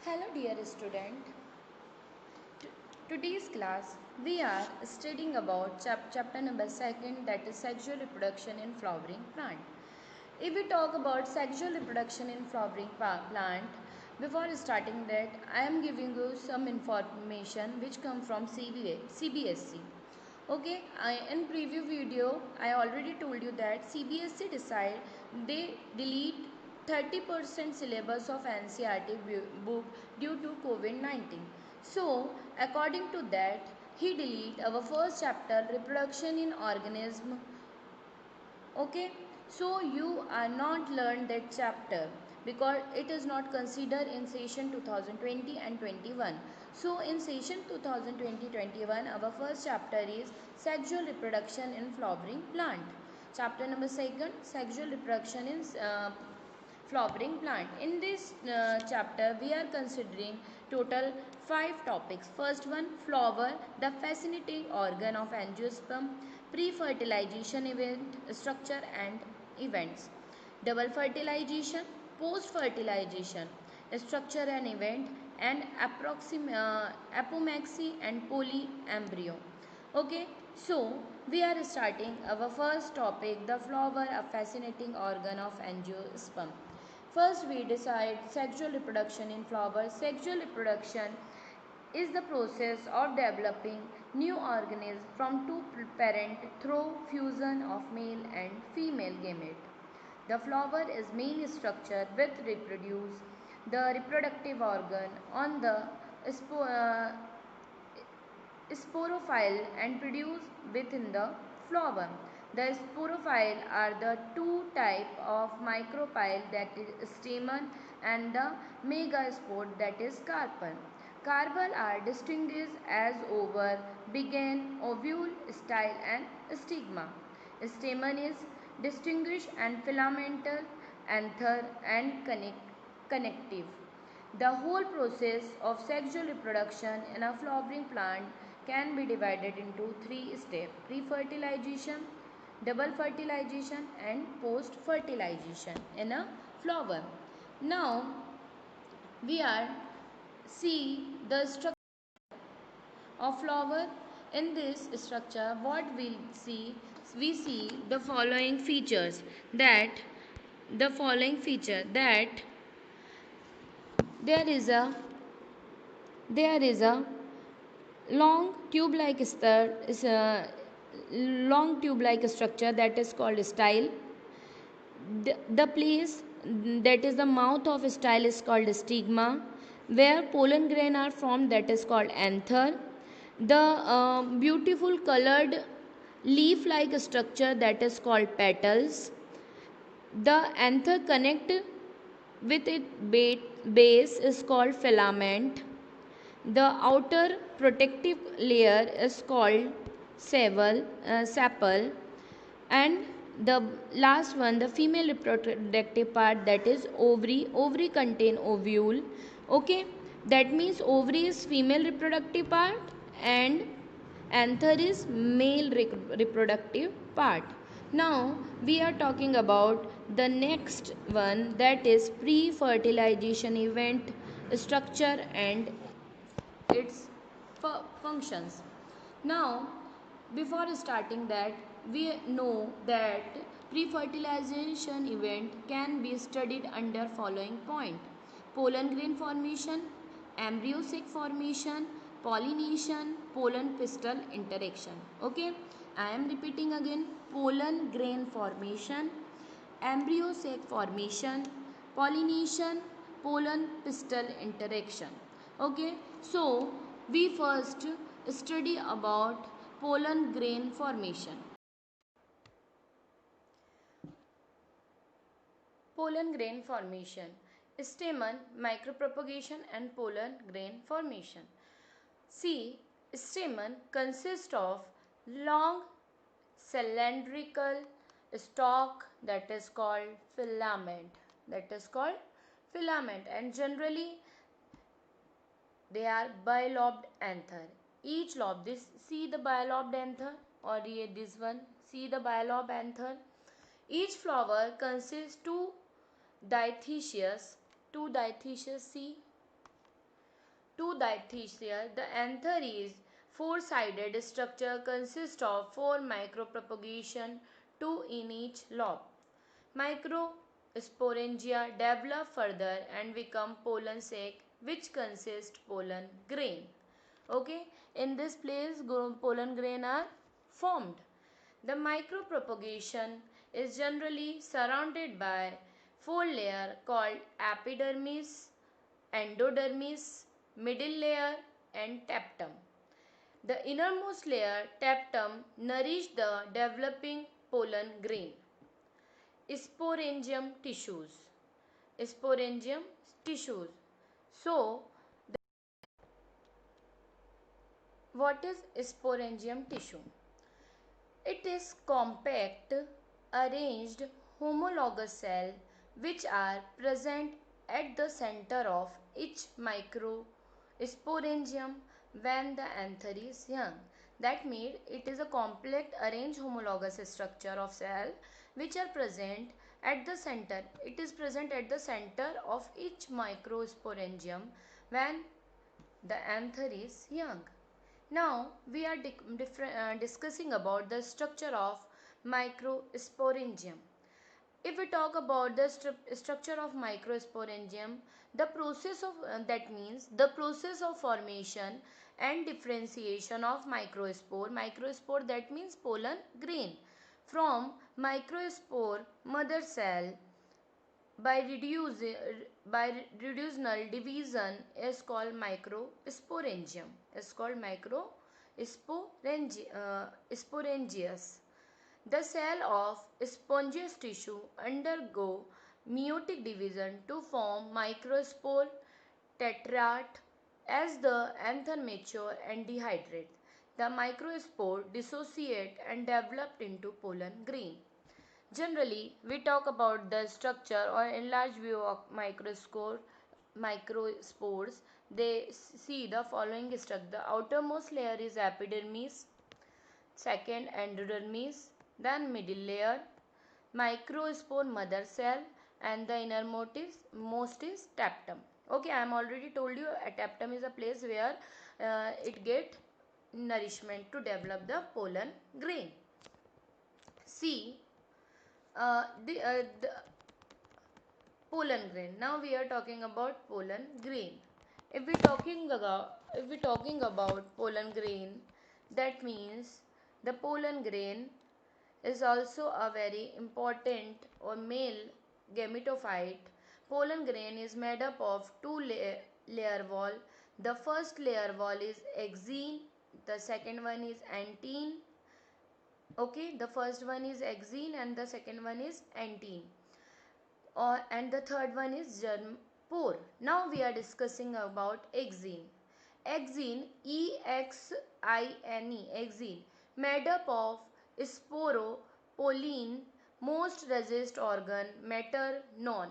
Hello dear student. Today's class we are studying about chapter number 2, that is sexual reproduction in flowering plant. If we talk about sexual reproduction in flowering plant, before starting that I am giving you some information which come from CBSE. Okay, in preview video I already told you that CBSE decide they delete 30% syllabus of NCERT book due to COVID-19. So according to that he delete our first chapter reproduction in organism. Okay, so you are not learned that chapter because it is not considered in session 2020 and 21. So in session 2020-21 our first chapter is sexual reproduction in flowering plant. Chapter number 2, sexual reproduction in flowering plant. In this chapter we are considering total 5 topics. First one, flower, the fascinating organ of angiosperm, pre-fertilization event, structure and events, double fertilization, post-fertilization, structure and event, and apomaxy and polyembryo. Okay, so we are starting our first topic, the flower, a fascinating organ of angiosperm. First we decide sexual reproduction in flowers. Sexual reproduction is the process of developing new organisms from two parent through fusion of male and female gamete. The flower is main structure which reproduce the reproductive organ on the sporophyll and produce within the flower. The sporophyll are the two type of micropyle, that is stamen, and the megaspore, that is carpel. Carpel are distinguished as over, begin, ovule, style and stigma. Stamen is distinguished and filamental, anther and connective. The whole process of sexual reproduction in a flowering plant can be divided into 3 steps: pre-fertilization, double fertilization and post-fertilization in a flower. Now we are see the structure of flower. In this structure what we see the following features, that there is a long tube-like structure that is called style. The place that is the mouth of style is called stigma, where pollen grain are formed, that is called anther. The beautiful colored leaf-like structure that is called petals. The anther connect with its base is called filament. The outer protective layer is called sepal, and the last one, the female reproductive part, that is ovary. Ovary contain ovule. Okay, that means ovary is female reproductive part and anther is male reproductive part. Now we are talking about the next one, that is pre-fertilization event, structure and its functions. Now before starting that, we know that pre-fertilization event can be studied under following point: pollen grain formation, embryo sac formation, pollination, pollen pistil interaction. Okay, I am repeating again: pollen grain formation, embryo sac formation, pollination, pollen pistil interaction. Okay, so we first study about pollen grain formation. Pollen grain formation, stamen, micropropagation and pollen grain formation. See, stamen consists of long cylindrical stalk, that is called filament, and generally they are bilobed anther. Each lobe, this see the bilobed anther, or this one, see the bilobed anther. Each flower consists two diathysius, see to diathecea, the anther is four-sided structure consists of four micropropagation, two in each lobe. Microsporangia develop further and become pollen sac, which consist pollen grain. Okay, in this place pollen grain are formed. The micropropagation is generally surrounded by four layers called epidermis, endodermis, middle layer and tapetum. The innermost layer, tapetum, nourish the developing pollen grain. Sporangium tissues. Sporangium tissues. So, what is sporangium tissue? It is compact, arranged homologous cells which are present at the center of each microsporangium when the anther is young. That means it is a complex arranged homologous structure of cell which are present at the center. It is present at the center of each microsporangium when the anther is young. Now we are discussing about the structure of microsporangium. If we talk about the structure of microsporangium, the process of that means the process of formation and differentiation of microspore. Microspore that means pollen grain from microspore mother cell by reducible division is called microsporangium. Is called microsporangius. The cell of spongeous tissue undergo meiotic division to form microspore tetrad. As the anther mature and dehydrate, the microspore dissociate and develop into pollen grain. Generally, we talk about the structure or enlarged view of microspores. They see the following structure. The outermost layer is epidermis, second endodermis, then middle layer, microspore mother cell, and the innermost is tapetum. Okay, I am already told you a tapetum is a place where it get nourishment to develop the pollen grain. See the pollen grain. Now we are talking about pollen grain. If we talking about pollen grain, that means the pollen grain is also a very important or male gametophyte. Pollen grain is made up of two layer wall. The first layer wall is axene, the second one is antene. Okay, the first one is axene and the second one is antene. And the third one is germ pore. Now we are discussing about axene. Axene, E-X-I-N-E, axene, made up of sporopollen, most resist organ matter known.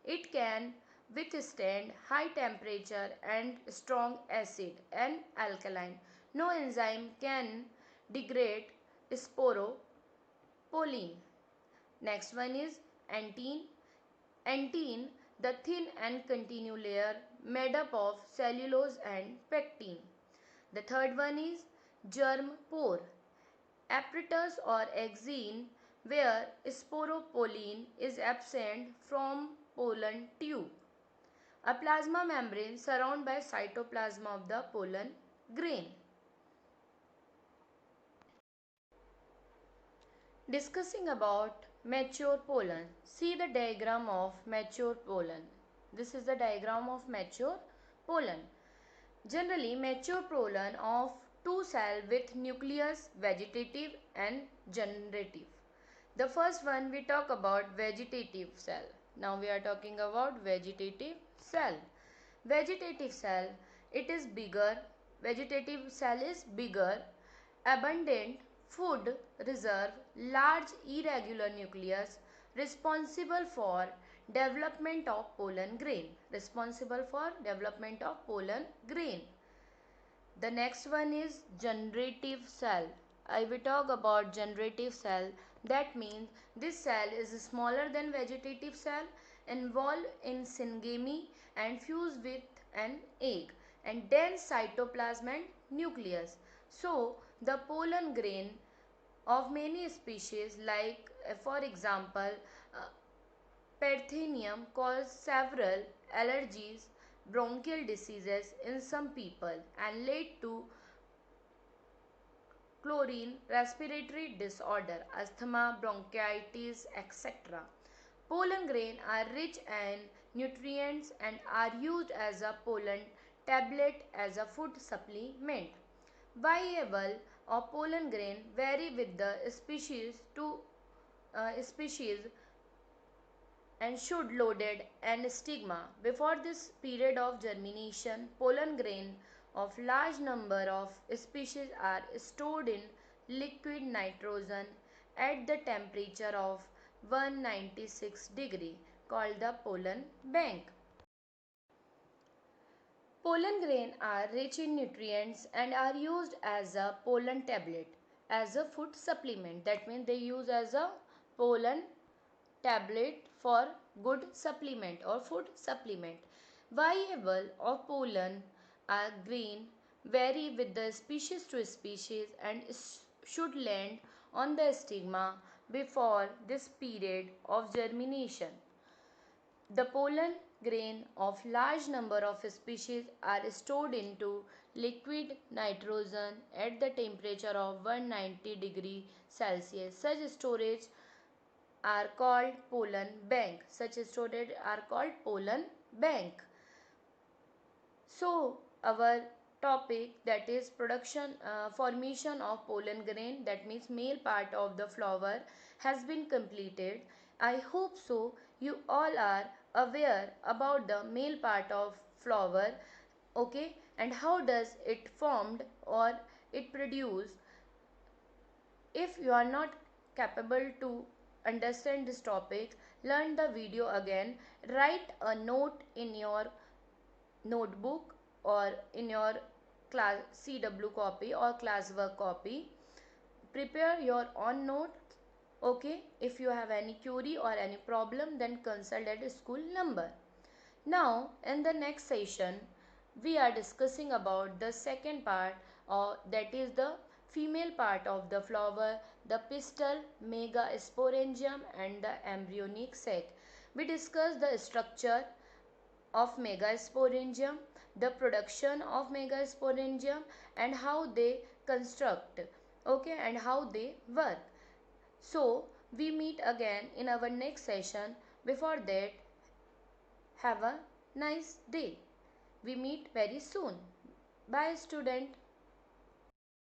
It can withstand high temperature and strong acid and alkaline. No enzyme can degrade sporopollen. Next one is antene. Antene, the thin and continuous layer made up of cellulose and pectin. The third one is germ pore. Apparatus or axene where sporopollen is absent from pollen tube. A plasma membrane surrounded by cytoplasm of the pollen grain. Discussing about mature pollen. See the diagram of mature pollen. This is the diagram of mature pollen. Generally, mature pollen of two cells with nucleus, vegetative and generative. The first one we talk about vegetative cell. Now we are talking about vegetative cell. Vegetative cell, it is bigger. Vegetative cell is bigger, abundant food reserve, large irregular nucleus, responsible for development of pollen grain. Responsible for development of pollen grain. The next one is generative cell. I will talk about generative cell. That means this cell is smaller than vegetative cell, involved in syngamy and fused with an egg and dense cytoplasm and nucleus. So the pollen grain of many species like for example Parthenium cause several allergies, bronchial diseases in some people and lead to chlorine, respiratory disorder, asthma, bronchitis, etc. Pollen grain are rich in nutrients and are used as a pollen tablet as a food supplement. Viable of pollen grain vary with the species to species and should loaded and stigma. Before this period of germination, pollen grain of large number of species are stored in liquid nitrogen at the temperature of 196 degree called the pollen bank. Pollen grain are rich in nutrients and are used as a pollen tablet as a food supplement. That means they use as a pollen tablet for good supplement or food supplement. Viable of pollen are green vary with the species to species and should land on the stigma before this period of germination. The pollen grain of large number of species are stored into liquid nitrogen at the temperature of 190 degree Celsius. Such storage are called pollen bank. Such storage are called pollen bank. So our topic, that is formation of pollen grain, that means male part of the flower, has been completed. I hope so you all are aware about the male part of flower, okay, and how does it formed or it produced. If you are not capable to understand this topic, learn the video again. Write a note in your notebook or in your class CW copy or classwork copy. Prepare your own note. Okay, if you have any query or any problem, then consult at school number. Now in the next session we are discussing about the second part, or that is the female part of the flower, the pistil, megasporangium and the embryonic sac. We discuss the structure of megasporangium, the production of megasporangium and how they construct, okay, and how they work. So we meet again in our next session. Before that, have a nice day. We meet very soon. Bye student.